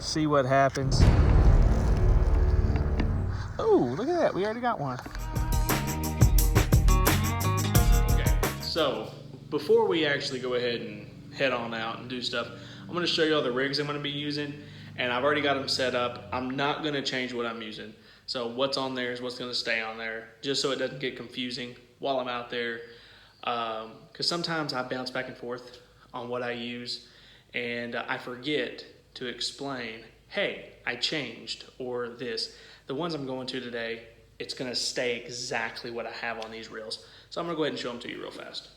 see what happens. Oh, look at that, we already got one. Okay, so before we actually go ahead and head on out and do stuff, I'm gonna show you all the rigs I'm gonna be using, and I've already got them set up. I'm not gonna change what I'm using. So what's on there is what's gonna stay on there, just so it doesn't get confusing while I'm out there. Because sometimes I bounce back and forth on what I use, and I forget to explain, hey, I changed, or this. The ones I'm going to today, it's gonna stay exactly what I have on these reels. So I'm gonna go ahead and show them to you real fast.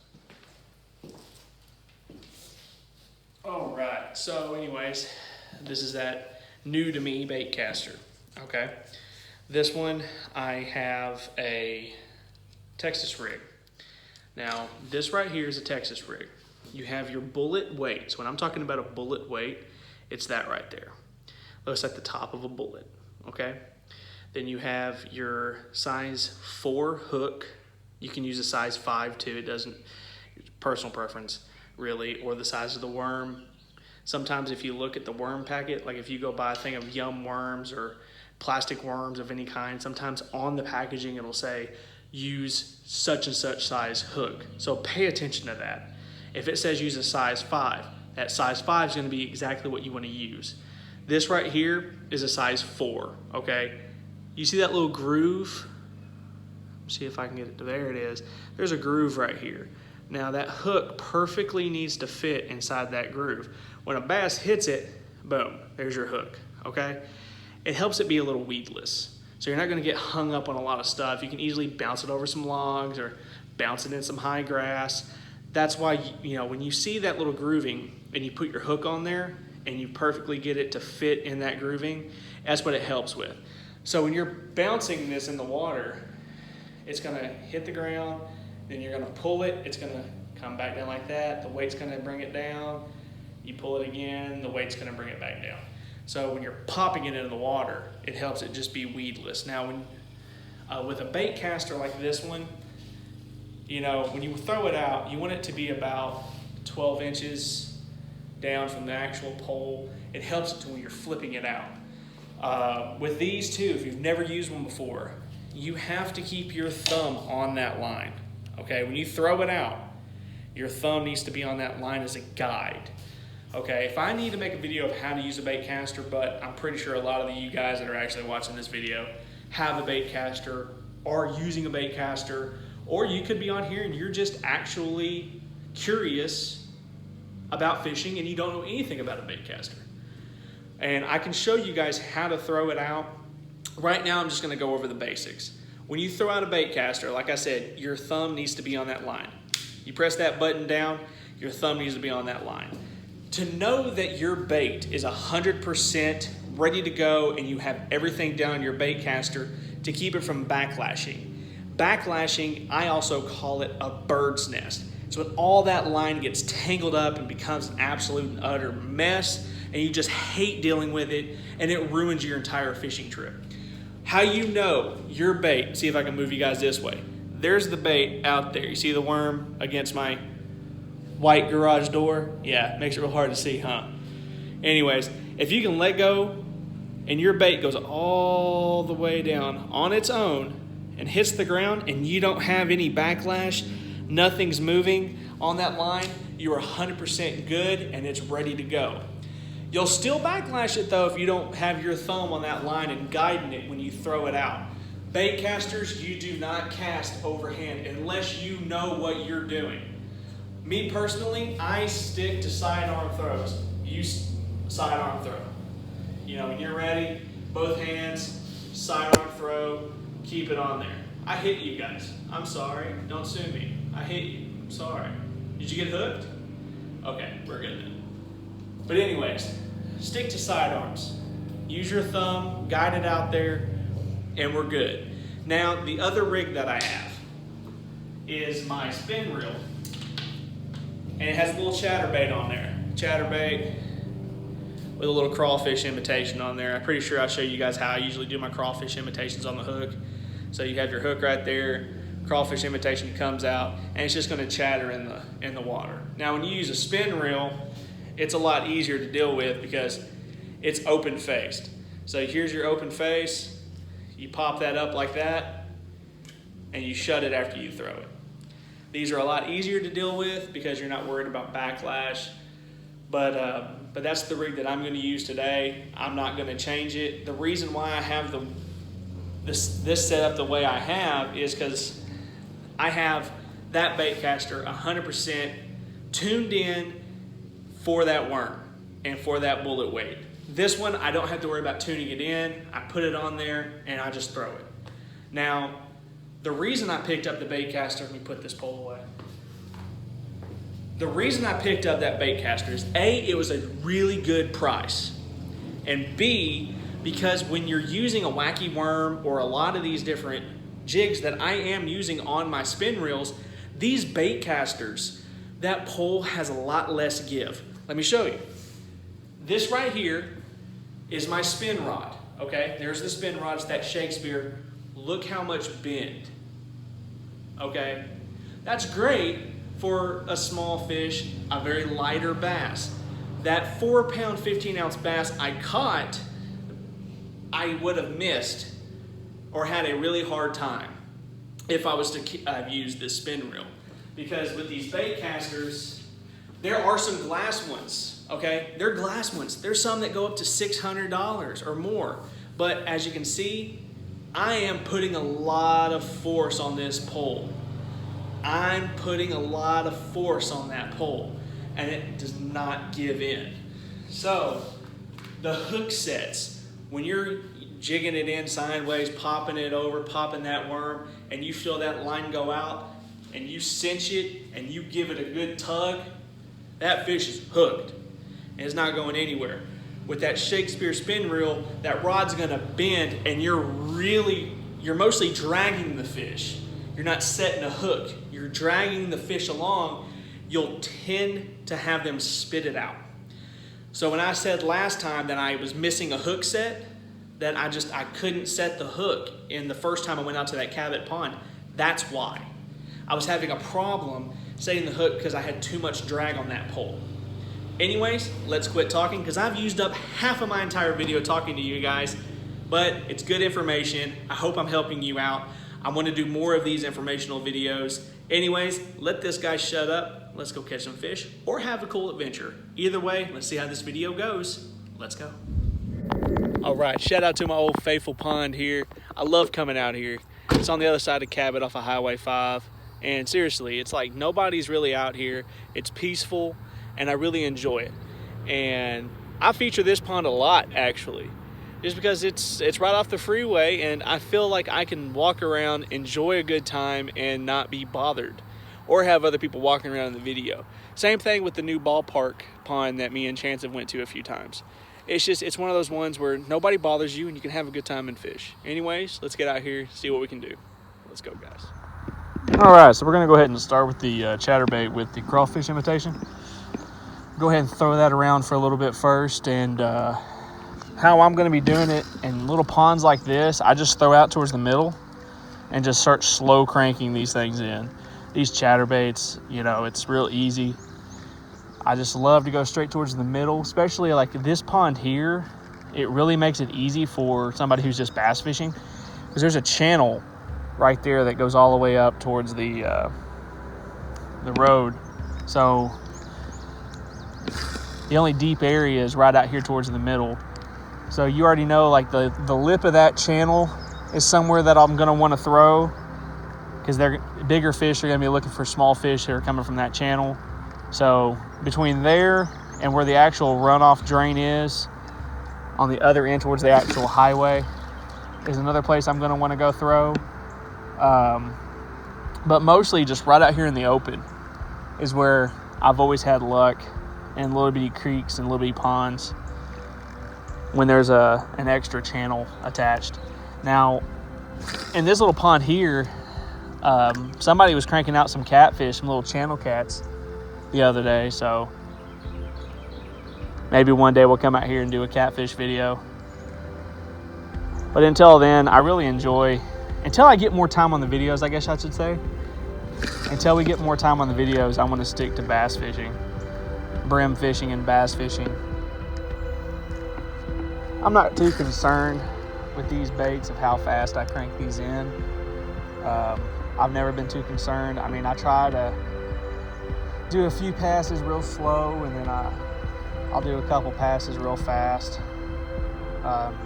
All right, so anyways, this is that new to me bait caster, okay? This one, I have a Texas rig. Now, this right here is a Texas rig. You have your bullet weight. So when I'm talking about a bullet weight, it's that right there. Looks like the top of a bullet, okay? Then you have your size 4 hook. You can use a size 5 too. It doesn't, personal preference really, or the size of the worm. Sometimes if you look at the worm packet, like if you go buy a thing of Yum worms or plastic worms of any kind, sometimes on the packaging it'll say use such and such size hook. So pay attention to that. If it says use a size 5, that size 5 is going to be exactly what you want to use. This right here is a size 4, okay? You see that little groove? Let's see if I can get it to, there it is. There's a groove right here. Now that hook perfectly needs to fit inside that groove. When a bass hits it, boom, there's your hook, okay? It helps it be a little weedless. So you're not gonna get hung up on a lot of stuff. You can easily bounce it over some logs or bounce it in some high grass. That's why, you know, when you see that little grooving and you put your hook on there and you perfectly get it to fit in that grooving, that's what it helps with. So when you're bouncing this in the water, it's gonna hit the ground, then you're gonna pull it, it's gonna come back down like that, the weight's gonna bring it down, you pull it again, the weight's gonna bring it back down. So when you're popping it into the water, it helps it just be weedless. Now when with a bait caster like this one, you know, when you throw it out, you want it to be about 12 inches down from the actual pole. It helps it to when you're flipping it out. With these two, if you've never used one before, you have to keep your thumb on that line, okay? When you throw it out, your thumb needs to be on that line as a guide, okay? If I need to make a video of how to use a bait caster, but I'm pretty sure a lot of you guys that are actually watching this video have a bait caster, are using a bait caster, or you could be on here and you're just actually curious about fishing and you don't know anything about a bait caster. And I can show you guys how to throw it out. Right now, I'm just gonna go over the basics. When you throw out a bait caster, like I said, your thumb needs to be on that line. You press that button down, your thumb needs to be on that line. To know that your bait is 100% ready to go and you have everything down on your bait caster to keep it from backlashing. Backlashing, I also call it a bird's nest. So when all that line gets tangled up and becomes an absolute and utter mess, and you just hate dealing with it, and it ruins your entire fishing trip. How you know your bait, see if I can move you guys this way. There's the bait out there. You see the worm against my white garage door? Yeah, it makes it real hard to see, huh? Anyways, if you can let go and your bait goes all the way down on its own and hits the ground and you don't have any backlash, nothing's moving on that line, you are 100% good and it's ready to go. You'll still backlash it though if you don't have your thumb on that line and guiding it when you throw it out. Bait casters, you do not cast overhand unless you know what you're doing. Me personally, I stick to sidearm throws. You sidearm throw. You know, when you're ready, both hands, sidearm throw, keep it on there. I hit you guys. I'm sorry. Don't sue me. I hit you. I'm sorry. Did you get hooked? Okay, we're good then. But anyways, stick to sidearms. Use your thumb, guide it out there, and we're good. Now, the other rig that I have is my spin reel. And it has a little chatterbait on there. Chatterbait with a little crawfish imitation on there. I'm pretty sure I'll show you guys how I usually do my crawfish imitations on the hook. So you have your hook right there, crawfish imitation comes out, and it's just gonna chatter in the water. Now when you use a spin reel, it's a lot easier to deal with because it's open faced. So here's your open face. You pop that up like that, and you shut it after you throw it. These are a lot easier to deal with because you're not worried about backlash. But that's the rig that I'm going to use today. I'm not going to change it. The reason why I have this set up the way I have is because I have that bait caster 100% tuned in for that worm and for that bullet weight. This one, I don't have to worry about tuning it in. I put it on there and I just throw it. Now, the reason I picked up the bait caster, let me put this pole away. The reason I picked up that bait caster is A, it was a really good price. And B, because when you're using a wacky worm or a lot of these different jigs that I am using on my spin reels, these bait casters, that pole has a lot less give. Let me show you. This right here is my spin rod, okay? There's the spin rod, it's that Shakespeare. Look how much bend, okay? That's great for a small fish, a very lighter bass. That 4-pound, 15-ounce bass I caught, I would have missed or had a really hard time if I was to use this spin reel. Because with these bait casters, there are some glass ones, okay? They're glass ones. There's some that go up to $600 or more. But as you can see, I am putting a lot of force on this pole. I'm putting a lot of force on that pole, and it does not give in. So the hook sets, when you're jigging it in sideways, popping it over, popping that worm, and you feel that line go out, and you cinch it, and you give it a good tug, that fish is hooked, and it's not going anywhere. With that Shakespeare spin reel, that rod's gonna bend, and you're mostly dragging the fish. You're not setting a hook. You're dragging the fish along. You'll tend to have them spit it out. So when I said last time that I was missing a hook set, that I couldn't set the hook in the first time I went out to that Cabot pond, that's why. I was having a problem setting the hook because I had too much drag on that pole. Anyways, let's quit talking because I've used up half of my entire video talking to you guys, but it's good information. I hope I'm helping you out. I want to do more of these informational videos. Anyways, let this guy shut up. Let's go catch some fish or have a cool adventure. Either way, let's see how this video goes. Let's go. All right, shout out to my old faithful pond here. I love coming out here. It's on the other side of Cabot off of Highway 5. And seriously, it's like nobody's really out here. It's peaceful and I really enjoy it. And I feature this pond a lot actually, just because it's right off the freeway and I feel like I can walk around, enjoy a good time and not be bothered or have other people walking around in the video. Same thing with the new ballpark pond that me and Chance have went to a few times. It's one of those ones where nobody bothers you and you can have a good time and fish. Anyways, let's get out here, see what we can do. Let's go, guys. All right, so we're gonna go ahead and start with the chatterbait with the crawfish imitation. Go ahead and throw that around for a little bit first, and how I'm gonna be doing it in little ponds like this, I just throw out towards the middle and just start slow cranking these things in. These chatterbaits, you know, it's real easy. I just love to go straight towards the middle, especially like this pond here. It really makes it easy for somebody who's just bass fishing because there's a channel right there that goes all the way up towards the road. So the only deep area is right out here towards the middle. So you already know like the lip of that channel is somewhere that I'm gonna wanna throw because they're bigger fish are gonna be looking for small fish that are coming from that channel. So between there and where the actual runoff drain is on the other end towards the actual highway is another place I'm gonna wanna go throw. But mostly just right out here in the open is where I've always had luck, in little bitty creeks and little bitty ponds when there's an extra channel attached. Now, in this little pond here, somebody was cranking out some catfish, some little channel cats the other day, so maybe one day we'll come out here and do a catfish video. But until then, I really enjoy, until I get more time on the videos, I guess I should say, until we get more time on the videos, I want to stick to bass fishing, brim fishing and bass fishing. I'm not too concerned with these baits of how fast I crank these in. I've never been too concerned. I mean, I try to do a few passes real slow, and then I'll do a couple passes real fast.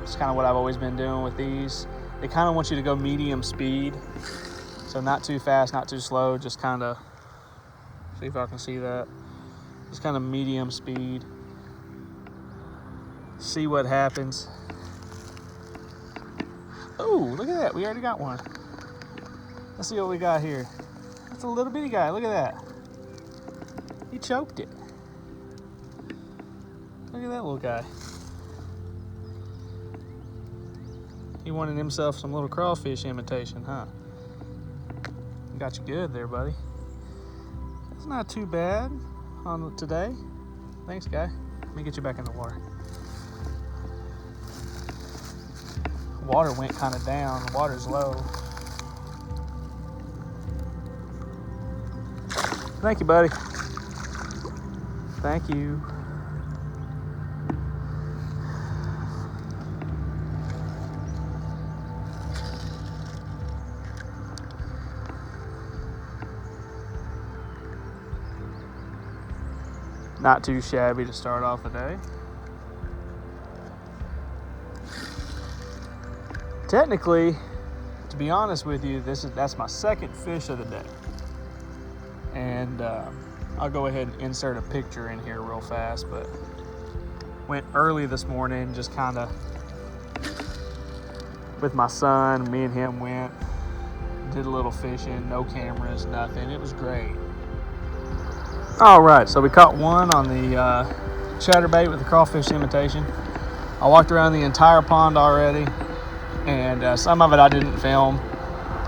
It's kind of what I've always been doing with these. They kind of want you to go medium speed, so not too fast, not too slow, just kind of, see if I can see that, just kind of medium speed. See what happens. Oh, look at that, we already got one. Let's see what we got here. That's a little bitty guy, look at that. He choked it. Look at that little guy. He wanted himself some little crawfish imitation, huh? Got you good there, buddy. That's not too bad on today. Thanks, guy. Let me get you back in the water. Water went kind of down. The water's low. Thank you, buddy. Thank you. Not too shabby to start off the day. Technically, to be honest with you, that's my second fish of the day. And I'll go ahead and insert a picture in here real fast, but went early this morning, just kind of with my son. Me and him went, did a little fishing, no cameras, nothing. It was great. All right, so we caught one on the chatterbait with the crawfish imitation. I walked around the entire pond already, and some of it I didn't film,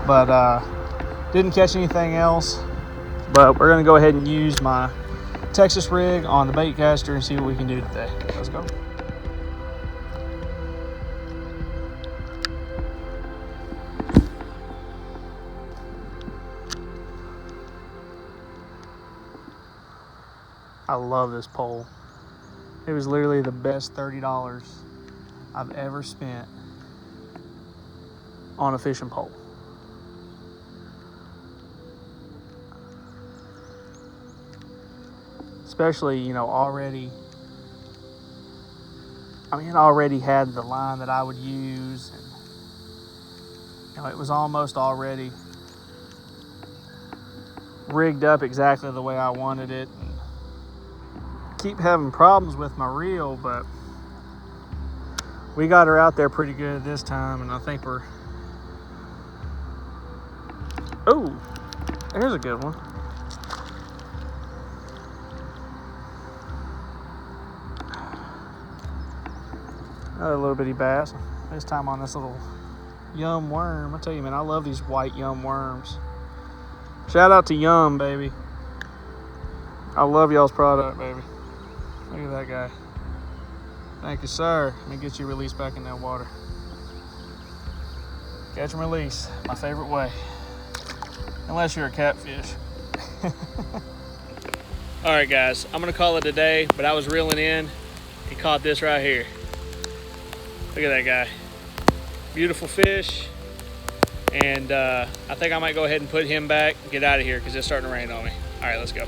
but didn't catch anything else. But we're gonna go ahead and use my Texas rig on the bait caster and see what we can do today. Let's go. I love this pole. It was literally the best $30 I've ever spent on a fishing pole. Especially, you know, already, I mean, it already had the line that I would use, and you know, it was almost already rigged up exactly the way I wanted it. And keep having problems with my reel, but we got her out there pretty good this time, and I think we're, oh, here's a good one. Another little bitty bass, this time on this little Yum worm. I tell you, man, I love these white Yum worms. Shout out to Yum, baby. I love y'all's product, baby. Look at that guy. Thank you, sir. Let me get you released back in that water. Catch and release, my favorite way. Unless you're a catfish. All right, guys, I'm gonna call it a day, but I was reeling in and caught this right here. Look at that guy. Beautiful fish. And I think I might go ahead and put him back and get out of here because it's starting to rain on me. All right, let's go.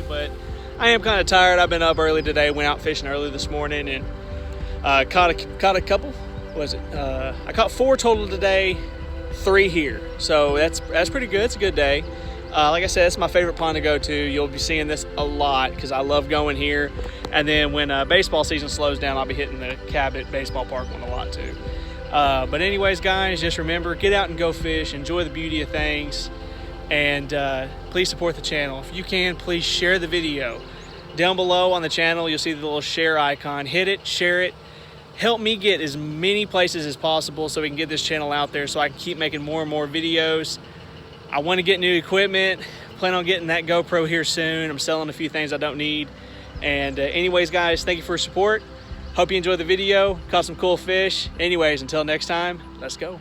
But I am kind of tired. I've been up early today, went out fishing early this morning, and caught a couple. What was it? I caught 4 total today, 3 here. So that's pretty good. It's a good day. Like I said, it's my favorite pond to go to. You'll be seeing this a lot because I love going here. And then when baseball season slows down, I'll be hitting the Cabot baseball park one a lot too. But anyways, guys, just remember, get out and go fish. Enjoy the beauty of things. And please support the channel. If you can, please share the video. Down below on the channel, you'll see the little share icon. Hit it, share it. Help me get as many places as possible so we can get this channel out there so I can keep making more and more videos. I want to get new equipment. Plan on getting that GoPro here soon. I'm selling a few things I don't need. And anyways, guys, thank you for your support. Hope you enjoyed the video. Caught some cool fish. Anyways, until next time, let's go.